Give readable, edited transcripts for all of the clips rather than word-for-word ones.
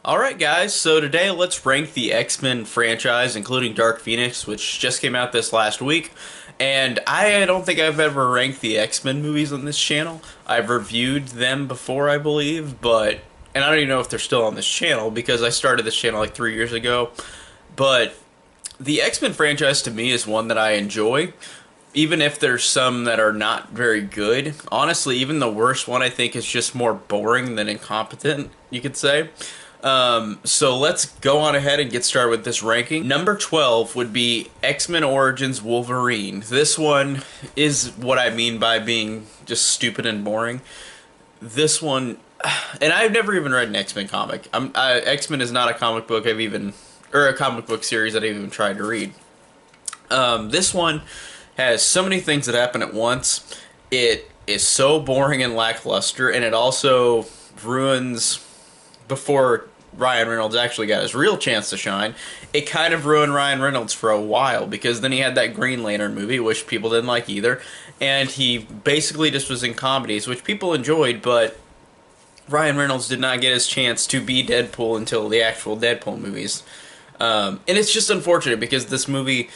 Alright guys, so today let's rank the X-Men franchise, including Dark Phoenix, which just came out this last week. And I don't think I've ever ranked the X-Men movies on this channel. I've reviewed them before, I believe, and I don't even know if they're still on this channel because I started this channel like 3 years ago. But the X-Men franchise to me is one that I enjoy, even if there's some that are not very good. Honestly, even the worst one I think is just more boring than incompetent, you could say. So let's go on ahead and get started with this ranking. Number 12 would be X-Men Origins Wolverine. This one is what I mean by being just stupid and boring. This one, and I've never even read an X-Men comic. X-Men is not a comic book or a comic book series that I've even tried to read. This one has so many things that happen at once. It is so boring and lackluster, and it also ruins before Ryan Reynolds actually got his real chance to shine. It kind of ruined Ryan Reynolds for a while because then he had that Green Lantern movie, which people didn't like either, and he basically just was in comedies, which people enjoyed, but Ryan Reynolds did not get his chance to be Deadpool until the actual Deadpool movies. And it's just unfortunate because this movie,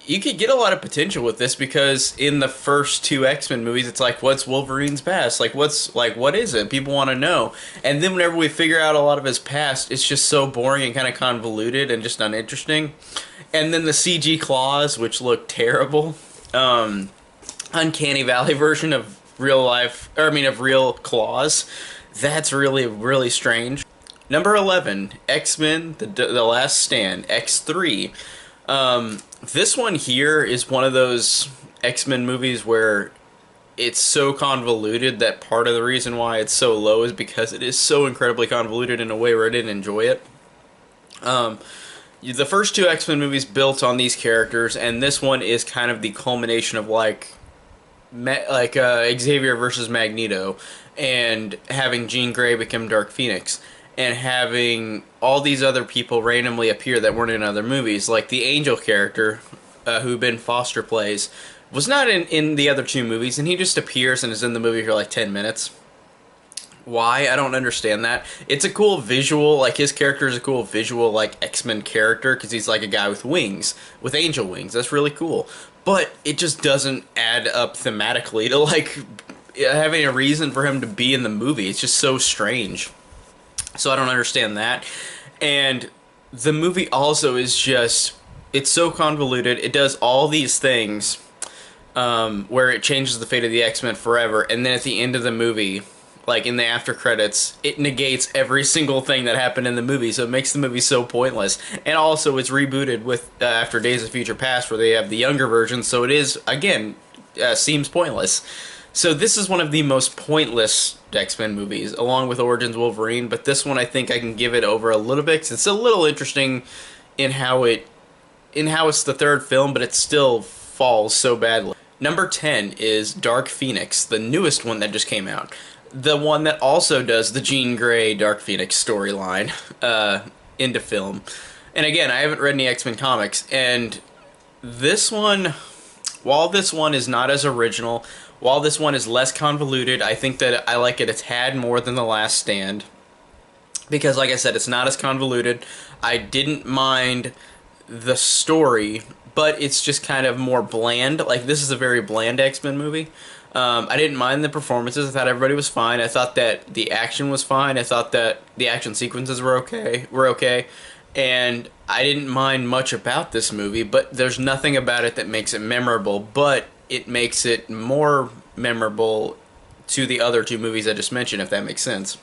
you could get a lot of potential with this because in the first two X-Men movies, it's like, what's Wolverine's past? What is it? People want to know. And then whenever we figure out a lot of his past, it's just so boring and kind of convoluted and just uninteresting. And then the CG claws, which look terrible. Uncanny Valley version of of real claws. That's really, really strange. Number 11, X-Men, the Last Stand, X3. This one here is one of those X-Men movies where it's so convoluted that part of the reason why it's so low is because it is so incredibly convoluted in a way where I didn't enjoy it. The first two X-Men movies built on these characters, and this one is kind of the culmination of Xavier versus Magneto, and having Jean Grey become Dark Phoenix, and having all these other people randomly appear that weren't in other movies, like the Angel character, who Ben Foster plays, was not in the other two movies, and he just appears and is in the movie for like 10 minutes. Why? I don't understand that. It's a cool visual, like his character is a cool visual, like X-Men character, because he's like a guy with wings, with angel wings. That's really cool. But it just doesn't add up thematically to like having a reason for him to be in the movie. It's just so strange. So I don't understand that. And the movie also is just, it's so convoluted. It does all these things where it changes the fate of the X-Men forever. And then at the end of the movie, like in the after credits, it negates every single thing that happened in the movie. So it makes the movie so pointless. And also it's rebooted with after Days of Future Past, where they have the younger version. So it is, again, seems pointless. So this is one of the most pointless X-Men movies, along with Origins Wolverine, but this one I think I can give it over a little bit, 'cause it's a little interesting in how it's the third film, but it still falls so badly. Number 10 is Dark Phoenix, the newest one that just came out. The one that also does the Jean Grey Dark Phoenix storyline into film. And again, I haven't read any X-Men comics, and this one, while this one is not as original, while this one is less convoluted, I think that I like it a tad more than The Last Stand. Because, like I said, it's not as convoluted. I didn't mind the story, but it's just kind of more bland. Like, this is a very bland X-Men movie. I didn't mind the performances. I thought everybody was fine. I thought that the action was fine. I thought that the action sequences were okay. And I didn't mind much about this movie, but there's nothing about it that makes it memorable. But it makes it more memorable to the other two movies I just mentioned, if that makes sense.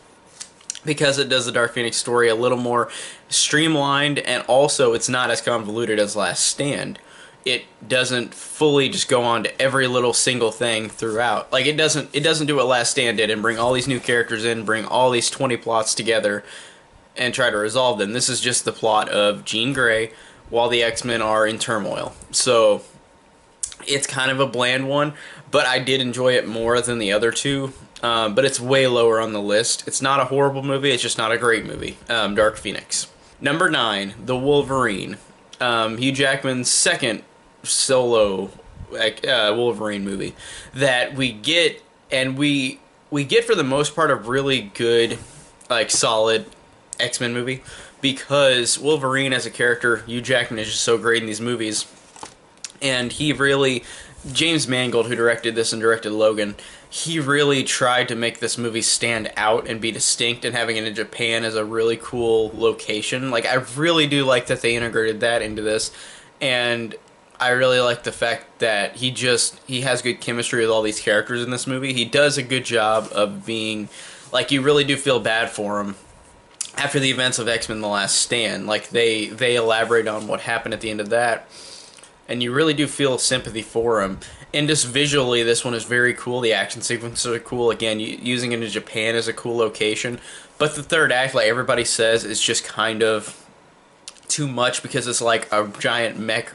Because it does the Dark Phoenix story a little more streamlined, and also it's not as convoluted as Last Stand. It doesn't fully just go on to every little single thing throughout. Like, it doesn't do what Last Stand did and bring all these new characters in, bring all these 20 plots together, and try to resolve them. This is just the plot of Jean Grey while the X-Men are in turmoil. So it's kind of a bland one, but I did enjoy it more than the other two. But it's way lower on the list. It's not a horrible movie, it's just not a great movie. Dark Phoenix. Number 9, The Wolverine. Hugh Jackman's second solo Wolverine movie that we get, and we get for the most part a really good, like, solid X-Men movie, because Wolverine as a character, Hugh Jackman is just so great in these movies, and he really, James Mangold, who directed this and directed Logan, he really tried to make this movie stand out and be distinct, and having it in Japan as a really cool location. Like, I really do like that they integrated that into this, and I really like the fact that he has good chemistry with all these characters in this movie. He does a good job of being, like, you really do feel bad for him after the events of X-Men The Last Stand. Like, they elaborate on what happened at the end of that, and you really do feel sympathy for him. And just visually, this one is very cool. The action sequences are cool. Again, using it in Japan as a cool location. But the third act, like everybody says, is just kind of too much, because it's like a giant mech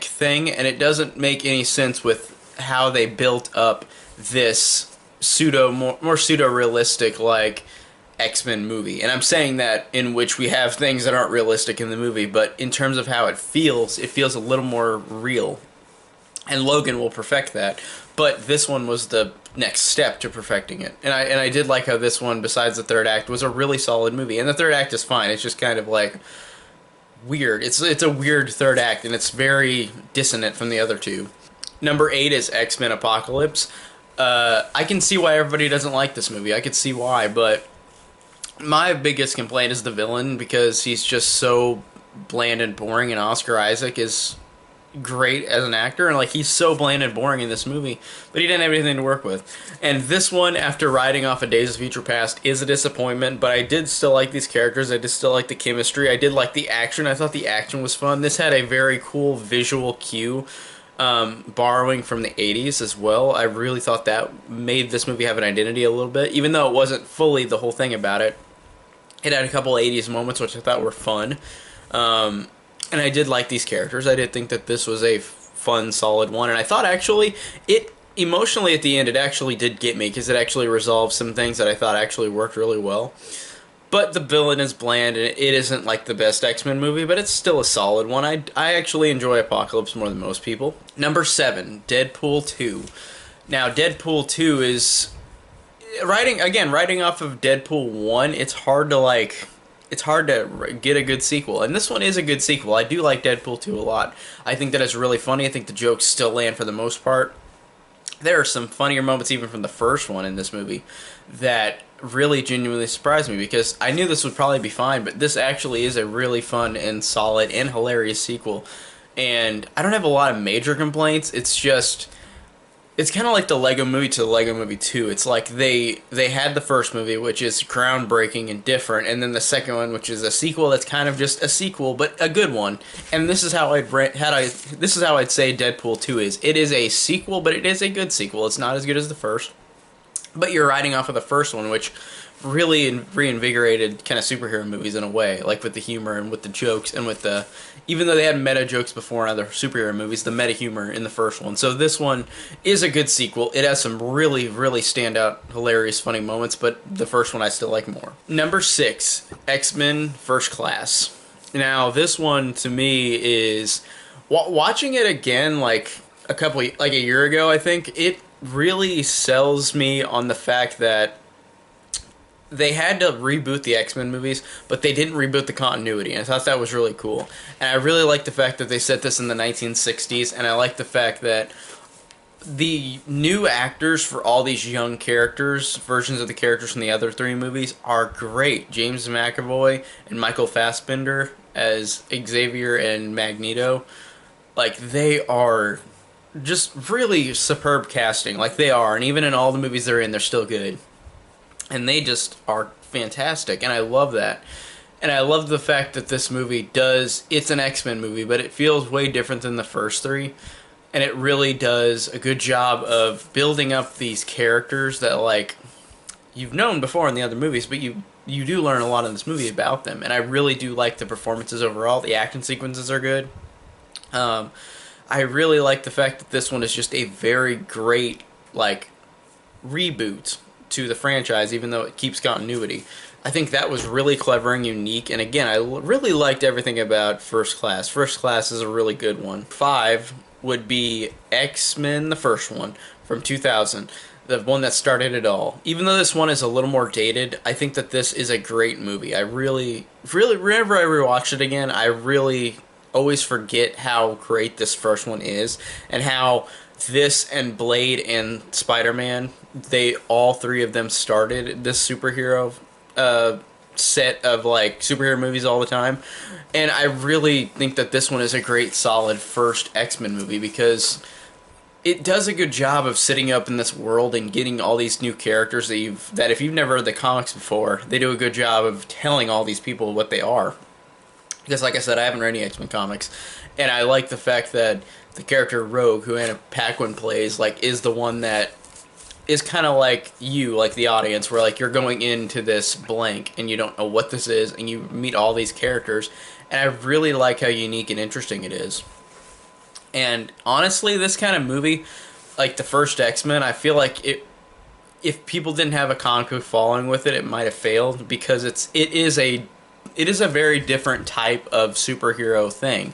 thing, and it doesn't make any sense with how they built up this more pseudo realistic, like, X-Men movie. And I'm saying that in which we have things that aren't realistic in the movie, but in terms of how it feels a little more real. And Logan will perfect that, but this one was the next step to perfecting it. And I did like how this one, besides the third act, was a really solid movie. And the third act is fine. It's just kind of like weird. It's a weird third act, and it's very dissonant from the other two. Number 8 is X-Men Apocalypse. I can see why everybody doesn't like this movie. I could see why, but my biggest complaint is the villain, because he's just so bland and boring, and Oscar Isaac is great as an actor, and like, he's so bland and boring in this movie, but he didn't have anything to work with. And this one, after riding off of Days of Future Past, is a disappointment, but I did still like these characters. I did still like the chemistry. I did like the action. I thought the action was fun. This had a very cool visual cue, borrowing from the 80s as well. I really thought that made this movie have an identity a little bit, even though it wasn't fully the whole thing about it. It had a couple 80s moments which I thought were fun. And I did like these characters. I did think that this was a fun, solid one. And I thought, actually, it emotionally at the end, it actually did get me, because it actually resolved some things that I thought actually worked really well. But the villain is bland, and it isn't like the best X-Men movie, but it's still a solid one. I actually enjoy Apocalypse more than most people. Number 7, Deadpool 2. Now, Deadpool 2 is... writing off of Deadpool 1, it's hard to get a good sequel. And this one is a good sequel. I do like Deadpool 2 a lot. I think that it's really funny. I think the jokes still land for the most part. There are some funnier moments even from the first one in this movie that really genuinely surprised me, because I knew this would probably be fine, but this actually is a really fun and solid and hilarious sequel. And I don't have a lot of major complaints. It's just... it's kind of like the Lego Movie to the Lego Movie 2. It's like they had the first movie, which is groundbreaking and different, and then the second one, which is a sequel that's kind of just a sequel, but a good one. And this is how I'd say Deadpool 2 is. It is a sequel, but it is a good sequel. It's not as good as the first, but you're riding off of the first one, which really reinvigorated kind of superhero movies in a way, like with the humor and with the jokes and with the, even though they had meta jokes before in other superhero movies, the meta humor in the first one. So this one is a good sequel. It has some really, really standout, hilarious, funny moments, but the first one I still like more. Number 6, X-Men First Class. Now, this one to me is, watching it again, like a year ago, I think, it really sells me on the fact that they had to reboot the X-Men movies, but they didn't reboot the continuity, and I thought that was really cool. And I really like the fact that they set this in the 1960s, and I like the fact that the new actors for all these young characters, versions of the characters from the other 3 movies, are great. James McAvoy and Michael Fassbender as Xavier and Magneto, like, they are just really superb casting, like they are, and even in all the movies they're in, they're still good. And they just are fantastic, and I love that. And I love the fact that this movie it's an X-Men movie, but it feels way different than the first 3. And it really does a good job of building up these characters that, like, you've known before in the other movies, but you do learn a lot in this movie about them. And I really do like the performances overall. The action sequences are good. I really like the fact that this one is just a very great, like, reboot to the franchise, even though it keeps continuity. I think that was really clever and unique, and again, I really liked everything about First Class. First Class is a really good one. 5 would be X-Men, the first one, from 2000. the one that started it all. Even though this one is a little more dated, I think that this is a great movie. I really, whenever I rewatch it again, I really always forget how great this first one is, and how this and Blade and Spider-Man, they all three of them started this superhero set of like superhero movies all the time. And I really think that this one is a great solid first X-Men movie, because it does a good job of sitting up in this world and getting all these new characters that if you've never read the comics before, they do a good job of telling all these people what they are. Because like I said, I haven't read any X-Men comics, and I like the fact that the character Rogue, who Anna Paquin plays, like, is the one that is kind of like you, like the audience, where like you're going into this blank and you don't know what this is, and you meet all these characters, and I really like how unique and interesting it is. And honestly, this kind of movie, like the first X-Men, I feel like if people didn't have a comic book following with it, it might have failed, because it is a very different type of superhero thing.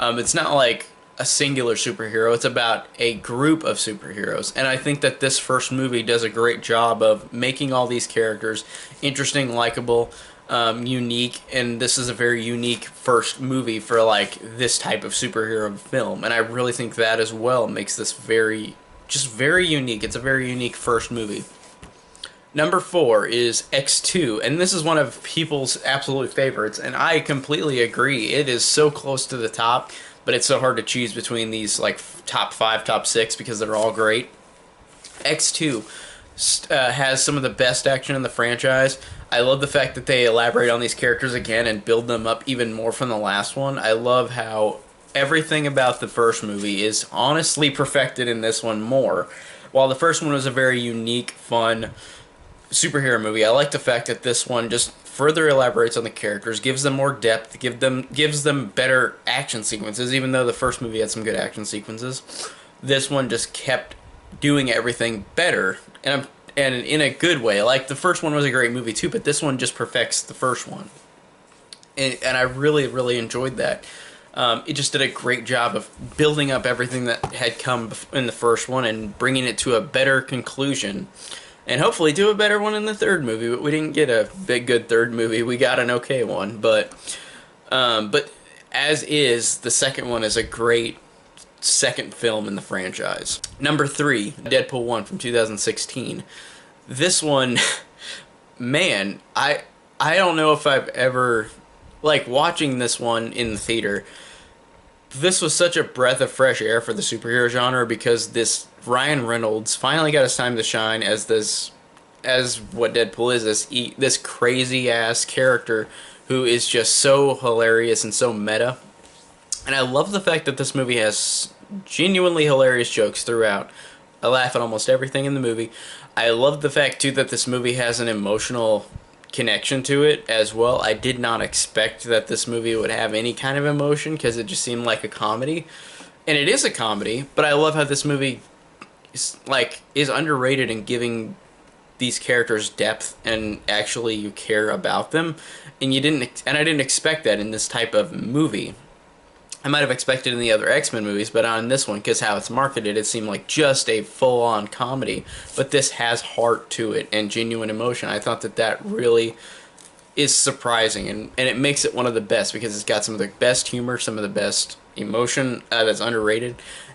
It's not like a singular superhero. It's about a group of superheroes. And I think that this first movie does a great job of making all these characters interesting, likable, unique. And this is a very unique first movie for like this type of superhero film. And I really think that as well makes this very unique. It's a very unique first movie. Number 4 is X2, and this is one of people's absolute favorites, and I completely agree. It is so close to the top, but it's so hard to choose between these like top 5, top 6, because they're all great. X2 has some of the best action in the franchise. I love the fact that they elaborate on these characters again and build them up even more from the last one. I love how everything about the first movie is honestly perfected in this one more. While the first one was a very unique, fun superhero movie, I like the fact that this one just further elaborates on the characters, gives them more depth, gives them better action sequences. Even though the first movie had some good action sequences, this one just kept doing everything better, and in a good way. Like the first one was a great movie too, but this one just perfects the first one, and I really enjoyed that. It just did a great job of building up everything that had come in the first one and bringing it to a better conclusion. And hopefully do a better one in the third movie. But we didn't get a big good third movie. We got an okay one. But as is, the second one is a great second film in the franchise. Number 3, Deadpool 1 from 2016. This one, man, I don't know if I've ever, like, watching this one in the theater, this was such a breath of fresh air for the superhero genre, because this Ryan Reynolds finally got his time to shine as what Deadpool is, this crazy ass character who is just so hilarious and so meta. And I love the fact that this movie has genuinely hilarious jokes throughout. I laugh at almost everything in the movie. I love the fact too that this movie has an emotional connection to it as well. I did not expect that this movie would have any kind of emotion, because it just seemed like a comedy. And it is a comedy, but I love how this movie is underrated in giving these characters depth, and actually you care about them. And I didn't expect that in this type of movie. I might have expected in the other X-Men movies, but on this one, because how it's marketed, it seemed like just a full-on comedy. But this has heart to it and genuine emotion. I thought that really is surprising, and it makes it one of the best, because it's got some of the best humor, some of the best emotion that's underrated,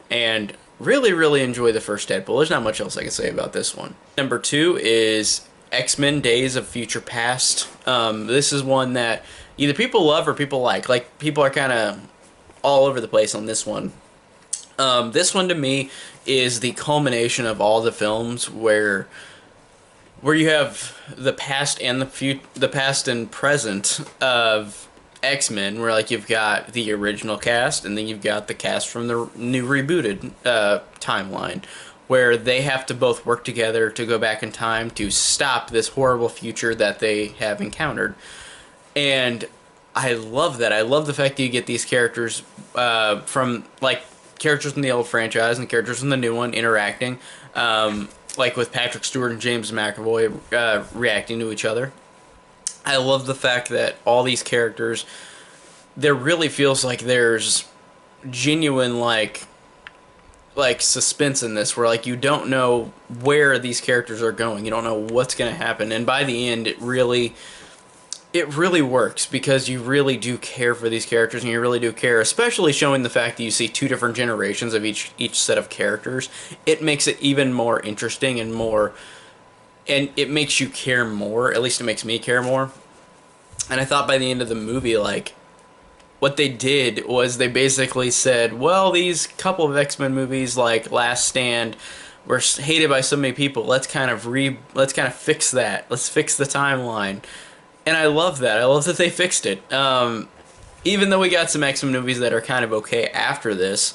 and really enjoy the first Deadpool. There's not much else I can say about this one. Number 2 is X-Men Days of Future Past. This is one that either people love or people like. Like, people are kind of all over the place on this one. This one to me is the culmination of all the films where you have the past and the past and present of X-Men, where like you've got the original cast and then you've got the cast from the new rebooted timeline, where they have to both work together to go back in time to stop this horrible future that they have encountered. And I love that. I love the fact that you get these characters from, like, characters from the old franchise and characters from the new one interacting, like with Patrick Stewart and James McAvoy reacting to each other. I love the fact that all these characters, there really feels like there's genuine, like, like suspense in this, where like you don't know where these characters are going. You don't know what's going to happen, and by the end, it really works because you really do care for these characters, and you really do care, especially showing the fact that you see two different generations of each set of characters. It makes it even more interesting and it makes you care more. At least it makes me care more. And I thought by the end of the movie, like, what they did was they basically said, well, these couple of X-Men movies like Last Stand were hated by so many people. Let's kind of fix that. Let's fix the timeline. And I love that. I love that they fixed it. Even though we got some X-Men movies that are kind of okay after this,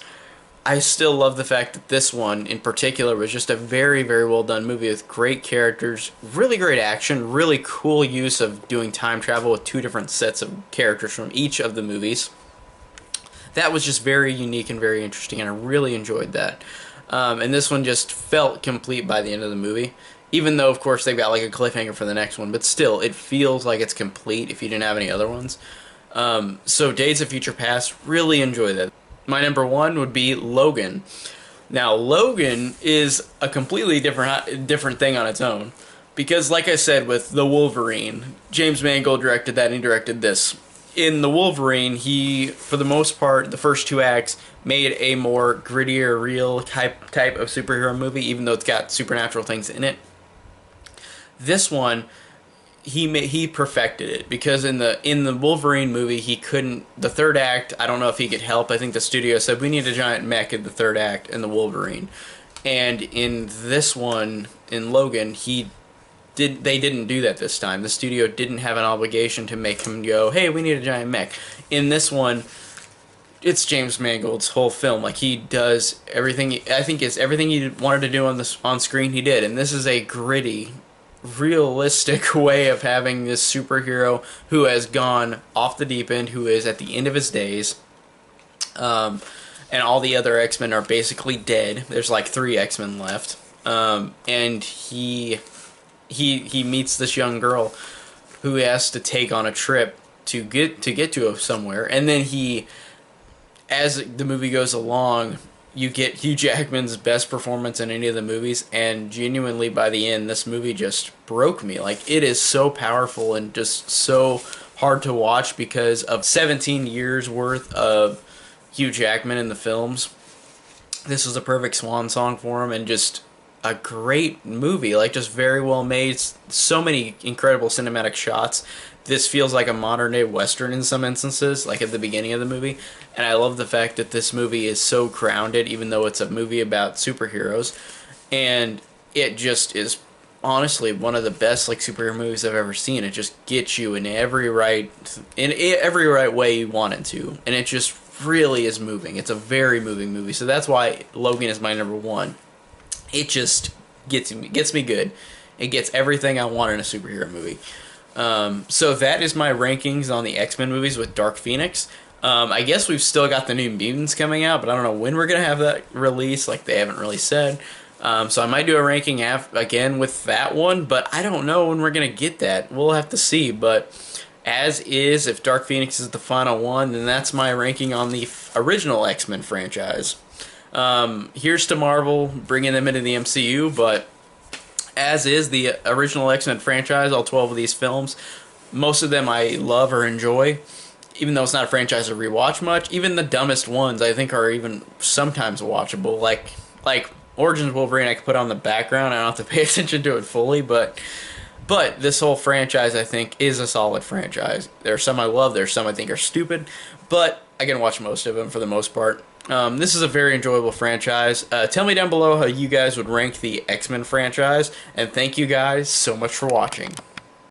I still love the fact that this one in particular was just a very, very well done movie with great characters, really great action, really cool use of doing time travel with two different sets of characters from each of the movies. That was just very unique and very interesting, and I really enjoyed that. And this one just felt complete by the end of the movie. Even though, of course, they've got like a cliffhanger for the next one, but still, it feels like it's complete if you didn't have any other ones. So Days of Future Past, really enjoy that. My number one would be Logan. Now, Logan is a completely different thing on its own. Because, like I said, with The Wolverine, James Mangold directed that and he directed this. In The Wolverine, he, for the most part, the first two acts, made a more grittier, real type of superhero movie, even though it's got supernatural things in it. This one, he perfected it, because in the Wolverine movie he couldn't, the third act, I don't know if he could help. I think the studio said we need a giant mech in the third act in the Wolverine, and in this one, in Logan, they didn't do that this time. The studio didn't have an obligation to make him go, hey, we need a giant mech. In this one, it's James Mangold's whole film. Like, he does everything. I think it's everything he wanted to do on screen he did, and this is a gritty, realistic way of having this superhero who has gone off the deep end, who is at the end of his days, and all the other X-Men are basically dead. There's like 3 X-Men left, and he meets this young girl who he has to take on a trip to get to somewhere, and then as the movie goes along, you get Hugh Jackman's best performance in any of the movies, and genuinely by the end, this movie just broke me. Like, it is so powerful and just so hard to watch because of 17 years worth of Hugh Jackman in the films. This was a perfect swan song for him, and just a great movie, like, just very well made. So many incredible cinematic shots. This feels like a modern day Western in some instances, like at the beginning of the movie. And I love the fact that this movie is so grounded, even though it's a movie about superheroes. And it just is honestly one of the best like superhero movies I've ever seen. It just gets you in every right way you want it to, and it just really is moving. It's a very moving movie, so that's why Logan is my number one. It just gets me good. It gets everything I want in a superhero movie. So that is my rankings on the X-Men movies with Dark Phoenix. I guess we've still got the New Mutants coming out, but I don't know when we're going to have that release. Like, they haven't really said. So I might do a ranking again with that one, but I don't know when we're going to get that. We'll have to see. But as is, if Dark Phoenix is the final one, then that's my ranking on the original X-Men franchise. Here's to Marvel bringing them into the MCU, but as is the original X-Men franchise, all 12 of these films, most of them I love or enjoy, even though it's not a franchise to rewatch much. Even the dumbest ones I think are even sometimes watchable, like Origins Wolverine. I could put on the background, I don't have to pay attention to it fully, but this whole franchise I think is a solid franchise. There are some I love, there are some I think are stupid, but I can watch most of them for the most part. This is a very enjoyable franchise. Tell me down below how you guys would rank the X-Men franchise, and thank you guys so much for watching.